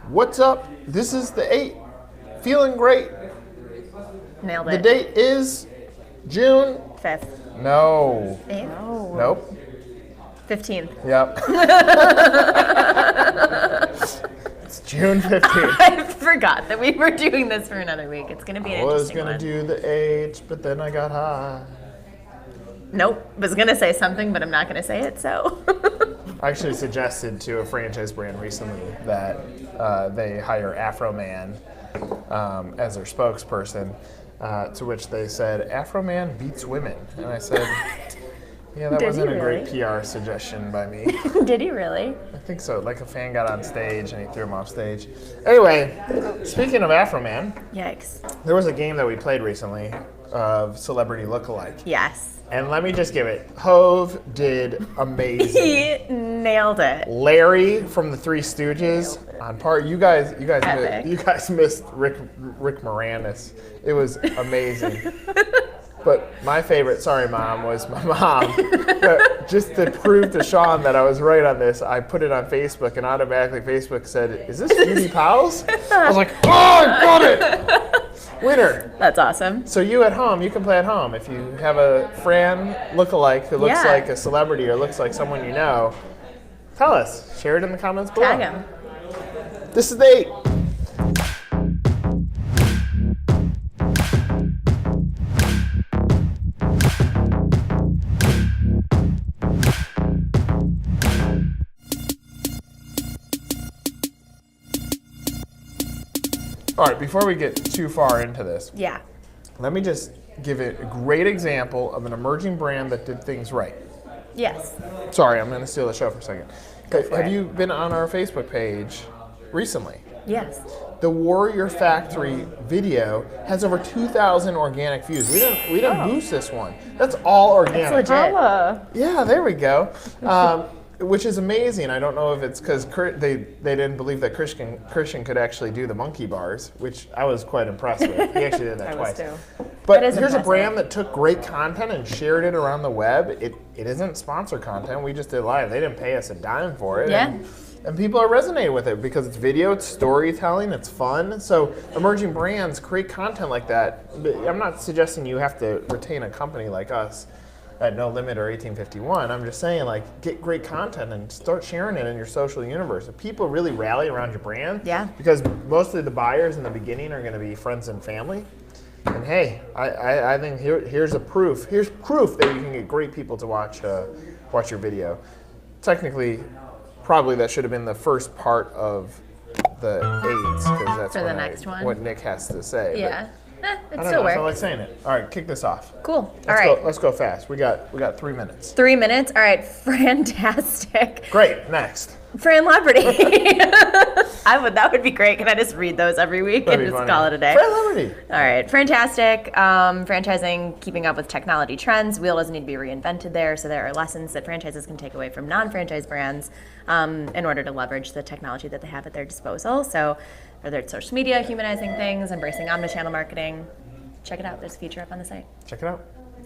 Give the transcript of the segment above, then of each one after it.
What's up? This is the 8. Feeling great. Nailed it. The date is June 5th. No. 8th? No. Nope. 15th. Yep. It's June 15th. I forgot that we were doing this for another week. It's going to be an I was interesting going to one. do the H, but then I got high. Nope. Was going to say something, but I'm not going to say it, so. I actually suggested to a franchise brand recently that they hire Afro Man as their spokesperson, to which they said, Afro Man beats women. And I said, yeah, that Did wasn't he a great really? PR suggestion by me. Did he really? I think so. Like a fan got on stage and he threw him off stage. Anyway, speaking of Afro Man, Yikes. there was a game that we played recently of Celebrity Lookalike. Yes. And let me just give it. Hove did amazing. He nailed it. Larry from the Three Stooges on part. You guys Epic. missed Rick Moranis. It was amazing. But my favorite, sorry mom, was my mom. But just to prove to Sean that I was right on this, I put it on Facebook and automatically Facebook said, "Is this Beauty Pals?" I was like, "Oh, I got it!" Winner. That's awesome. So you at home, you can play at home. If you have a Fran lookalike who looks Yeah. like a celebrity or looks like someone you know, tell us. Share it in the comments below. Tag him. This is the 8. All right, before we get too far into this, Yeah. let me just give it a great example of an emerging brand that did things right. Yes. Sorry, I'm going to steal the show for a second. Go for Have it. you been on our Facebook page recently? Yes. The Warrior Factory video has over 2,000 organic views. We didn't boost this one. That's all organic. That's legit. Holla. Yeah, there we go. Which is amazing. I don't know if it's because they didn't believe that Christian could actually do the monkey bars, which I was quite impressed with. He actually did that I was twice. too. But That is here's impressive. a brand that took great content and shared it around the web. It isn't sponsored content. We just did live. They didn't pay us a dime for it. Yeah. And people are resonating with it because it's video, it's storytelling, it's fun. So emerging brands create content like that. I'm not suggesting you have to retain a company like us at No Limit or 1851. I'm just saying, like, get great content and start sharing it in your social universe. If people really rally around your brand, Yeah. because mostly the buyers in the beginning are going to be friends and family. And hey, I think here's proof that you can get great people to watch your video. Technically, probably that should have been the first part of the AIDS, because that's For the next one. what Nick has to say. Yeah. But It I don't still know, I feel works. like saying it. All right, kick this off. Cool. All Let's right. Let's go fast. We got 3 minutes. 3 minutes. All right. Fantastic. Great. Next. Fran Liberty. That would be great. Can I just read those every week That'd and be just funny. call it a day? Fran Liberty. All right, fantastic. Franchising, keeping up with technology trends. Wheel doesn't need to be reinvented there, so there are lessons that franchises can take away from non-franchise brands in order to leverage the technology that they have at their disposal. So whether it's social media, humanizing things, embracing omnichannel marketing, check it out. There's a feature up on the site. Check it out.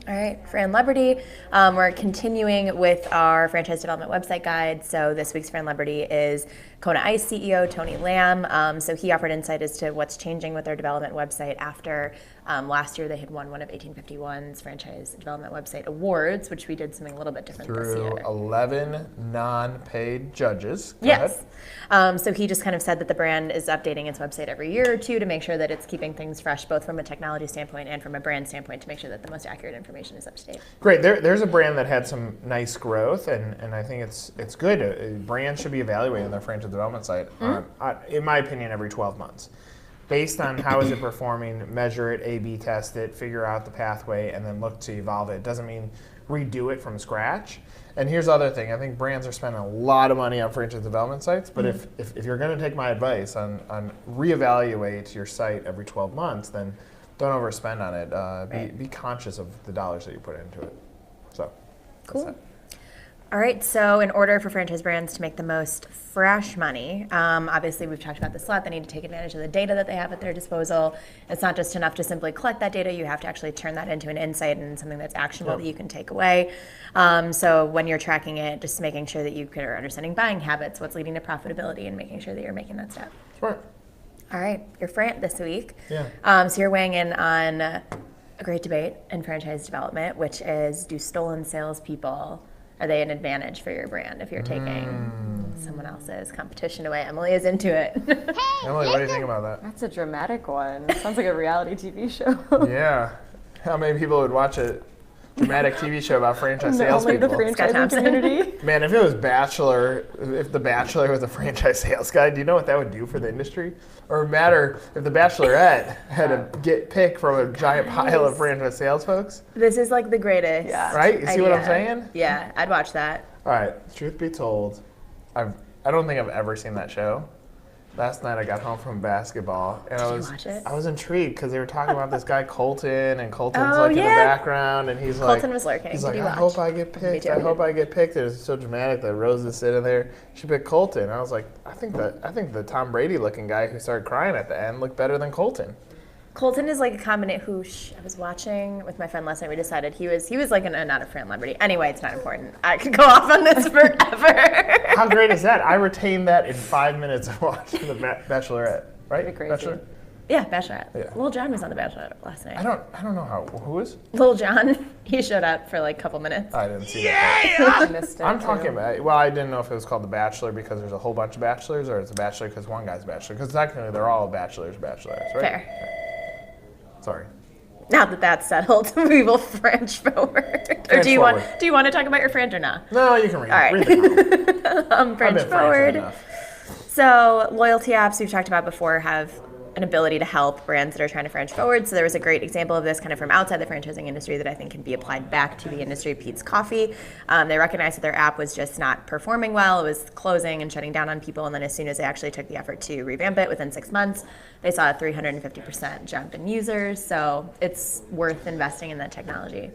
All right, Fran Liberty. We're continuing with our franchise development website guide. So this week's Fran Liberty is Kona Ice CEO Tony Lamb. So he offered insight as to what's changing with their development website after last year they had won one of 1851's franchise development website awards, which we did something a little bit different this Through year. 11 non-paid judges. Go Yes. ahead. So he just kind of said that the brand is updating its website every year or two to make sure that it's keeping things fresh, both from a technology standpoint and from a brand standpoint, to make sure that the most accurate information is up to date. Great. There's a brand that had some nice growth, and I think it's good. Brands should be evaluating their franchise development site, in my opinion, every 12 months. Based on how is it performing, measure it, A/B test it, figure out the pathway, and then look to evolve it. It doesn't mean redo it from scratch. And here's the other thing. I think brands are spending a lot of money on franchise development sites, but if you're going to take my advice on reevaluate your site every 12 months, then don't overspend on it. Right. Be conscious of the dollars that you put into it. So, Cool. that's it. All right, so in order for franchise brands to make the most fresh money, obviously we've talked about this a lot, they need to take advantage of the data that they have at their disposal. It's not just enough to simply collect that data, you have to actually turn that into an insight and something that's actionable that you can take away. So when you're tracking it, just making sure that you are understanding buying habits, what's leading to profitability, and making sure that you're making that step. Smart. All right, your Frant this week. Yeah. So you're weighing in on a great debate in franchise development, which is, do stolen salespeople, are they an advantage for your brand if you're taking someone else's competition away? Emily is into it. Emily, what do you think about that? That's a dramatic one. Sounds like a reality TV show. Yeah. How many people would watch a dramatic TV show about franchise Only the salespeople? franchising Thompson. community. Man, if it was Bachelor, if The Bachelor was a franchise sales guy, do you know what that would do for the industry? Or matter if The Bachelorette had to get picked from a giant pile of franchise sales folks? This is like the greatest. Yeah. Right? You see what I'm idea. saying? Yeah, I'd watch that. All right. Truth be told, I don't think I've ever seen that show. Last night I got home from basketball and Did you watch it? I was intrigued because they were talking about this guy Colton, and Colton's Oh, like in the yeah. background, and he's like, Colton was lurking. He's Did like, you I watch? hope I get picked. too. I hope I get picked. It was so dramatic that Rose is sitting there. She picked Colton. I was like, I think the Tom Brady looking guy who started crying at the end looked better than Colton. Colton is like a combination who I was watching with my friend last night. We decided he was like not a Fran celebrity. Anyway, it's not important. I could go off on this forever. How great is that? I retained that in 5 minutes of watching The Bachelorette. Right? Pretty crazy. Bachelor? Yeah, Bachelorette. Yeah. Lil Jon was on The Bachelorette last night. I don't know who is? Lil Jon, he showed up for like a couple minutes. I didn't see that. I missed it. I'm too. talking about, well, I didn't know if it was called The Bachelor because there's a whole bunch of bachelors, or it's a bachelor because one guy's a bachelor. Because technically they're all bachelorettes, right? Fair. Sorry. Now that that's settled, we will French forward. Or French do you forward. want to talk about your French or not? No, you can read All right. Read the comment. I've French been French forward. enough. So loyalty apps we've talked about before have an ability to help brands that are trying to French forward. So there was a great example of this kind of from outside the franchising industry that I think can be applied back to the industry, Pete's Coffee. They recognized that their app was just not performing well. It was closing and shutting down on people. And then as soon as they actually took the effort to revamp it within 6 months, they saw a 350% jump in users. So it's worth investing in that technology.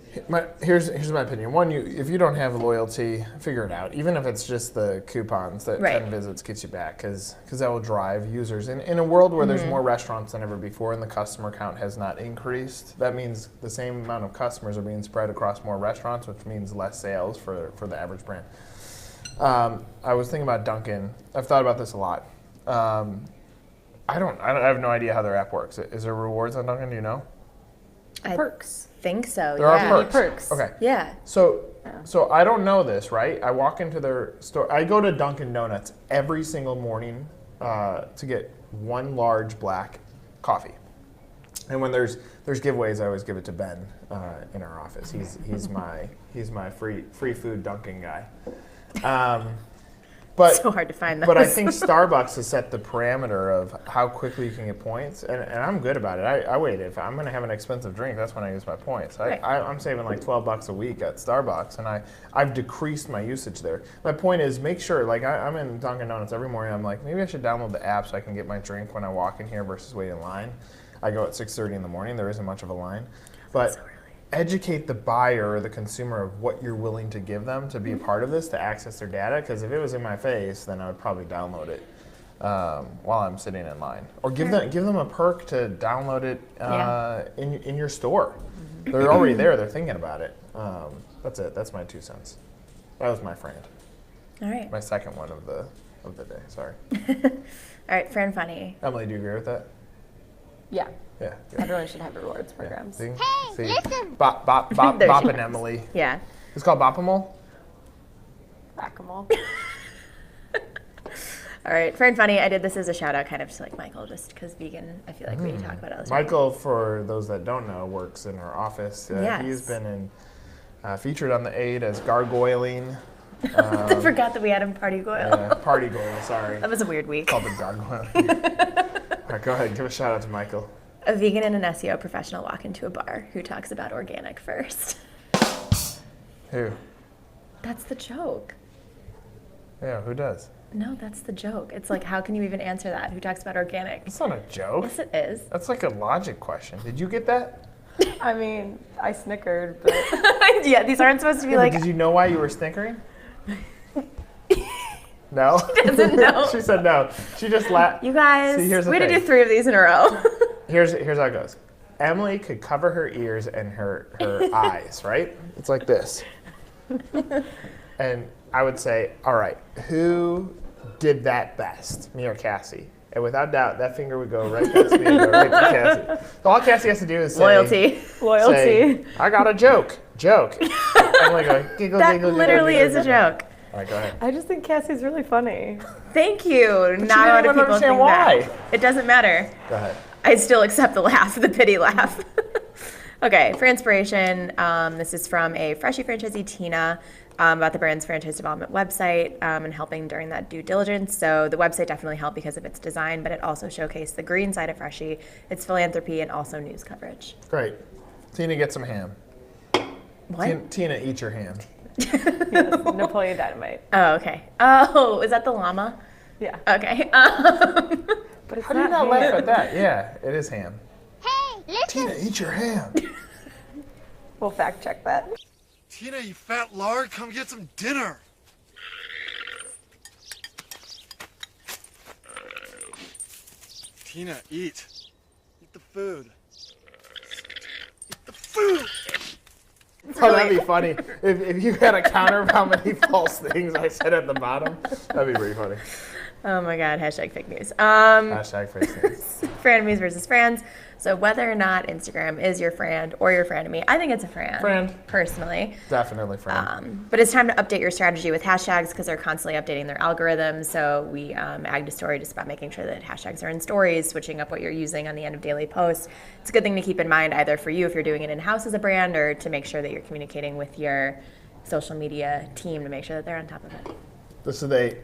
Here's my opinion. One, if you don't have loyalty, figure it out. Even if it's just the coupons that Right. 10 visits gets you back, because that will drive users. In a world where there's more restaurants than ever before and the customer count has not increased, that means the same amount of customers are being spread across more restaurants, which means less sales for the average brand. I was thinking about Dunkin'. I've thought about this a lot. I have no idea how their app works. Is there rewards on Dunkin'? Do you know? I Perks. think so. There yeah. are perks. Perks. Okay. Yeah. So I don't know this, right? I walk into their store. I go to Dunkin' Donuts every single morning to get one large black coffee. And when there's giveaways, I always give it to Ben in our office. He's my free food Dunkin' guy. But So hard to find those. But I think Starbucks has set the parameter of how quickly you can get points, and I'm good about it. I wait. If I'm going to have an expensive drink, that's when I use my points. Right. I'm saving like $12 a week at Starbucks, and I've decreased my usage there. My point is, make sure, like I'm in Dunkin' Donuts every morning. I'm like, maybe I should download the app so I can get my drink when I walk in here versus wait in line. I go at 6:30 in the morning. There isn't much of a line, but. So early. Educate the buyer or the consumer of what you're willing to give them to be a part of this, to access their data. Because if it was in my face, then I would probably download it while I'm sitting in line, or give them a perk to download it in your store. They're already there. They're thinking about it. That's it. That's my 2 cents. That was my friend. All right. My second one of the day. Sorry, All right, Fran Funny. Emily. Do you agree with that? Yeah. Yeah. Good. Everyone should have rewards Yeah. programs. See? Hey, See? listen. Bop There she and is. Emily. Yeah. It's called Bopamol. Whack-a-mole. All right, Fran Funny. I did this as a shout out kind of to like Michael, just because vegan, I feel like we talk about it all the time. Michael, for those that don't know, works in our office. Yes. He's been featured on the Aid as gargoyling. I forgot that we had him party goyle. Party goal, sorry. That was a weird week. Called the gargoyling. All right, go ahead. Give a shout out to Michael. A vegan and an SEO professional walk into a bar who talks about organic first. Who? That's the joke. Yeah, who does? No, that's the joke. It's like, how can you even answer that? Who talks about organic? That's not a joke. Yes, it is. That's like a logic question. Did you get that? I mean, I snickered, but Yeah, these aren't supposed to be Yeah, like, but did you know why you were snickering? No? doesn't know. She said no. She just laughed. you guys, See, here's the way to thing. do 3 of these in a row. Here's how it goes. Emily could cover her ears and her eyes, right? It's like this. And I would say, all right, who did that best, me or Cassie? And without doubt, that finger would go right past me and go right to Cassie. So all Cassie has to do is say, Loyalty. say, I got a joke. I'm like going, giggle, That giggle, literally giggle, is a giggle. joke. All right, go ahead. I just think Cassie's really funny. Thank you. Not a didn't lot of even people understand think why. that. It doesn't matter. Go ahead. I still accept the laugh, the pity laugh. Okay, for inspiration, this is from a Freshie franchisee, Tina, about the brand's franchise development website and helping during that due diligence. So the website definitely helped because of its design, but it also showcased the green side of Freshie, its philanthropy, and also news coverage. Great. Tina, get some ham. What? Tina, eat your ham. Yes, Napoleon Dynamite. Oh, okay. Oh, is that the llama? Yeah. Okay. But it's How do you not ham. laugh at that? Yeah, it is ham. Hey, listen. Tina, eat your ham. We'll fact check that. Tina, you fat lard, come get some dinner. Tina, eat. Eat the food. Eat the food. Oh, that'd be funny. If you had a counter of how many false things I said at the bottom, that'd be pretty funny. Oh my God, hashtag fake news. Hashtag fake news. Frenemies versus friends. So whether or not Instagram is your friend or your frenemy, I think it's a friend. Friend. Personally. Definitely friend. But it's time to update your strategy with hashtags because they're constantly updating their algorithms. So we agged a story just about making sure that hashtags are in stories, switching up what you're using on the end of daily posts. It's a good thing to keep in mind either for you if you're doing it in-house as a brand or to make sure that you're communicating with your social media team to make sure that they're on top of it. This is a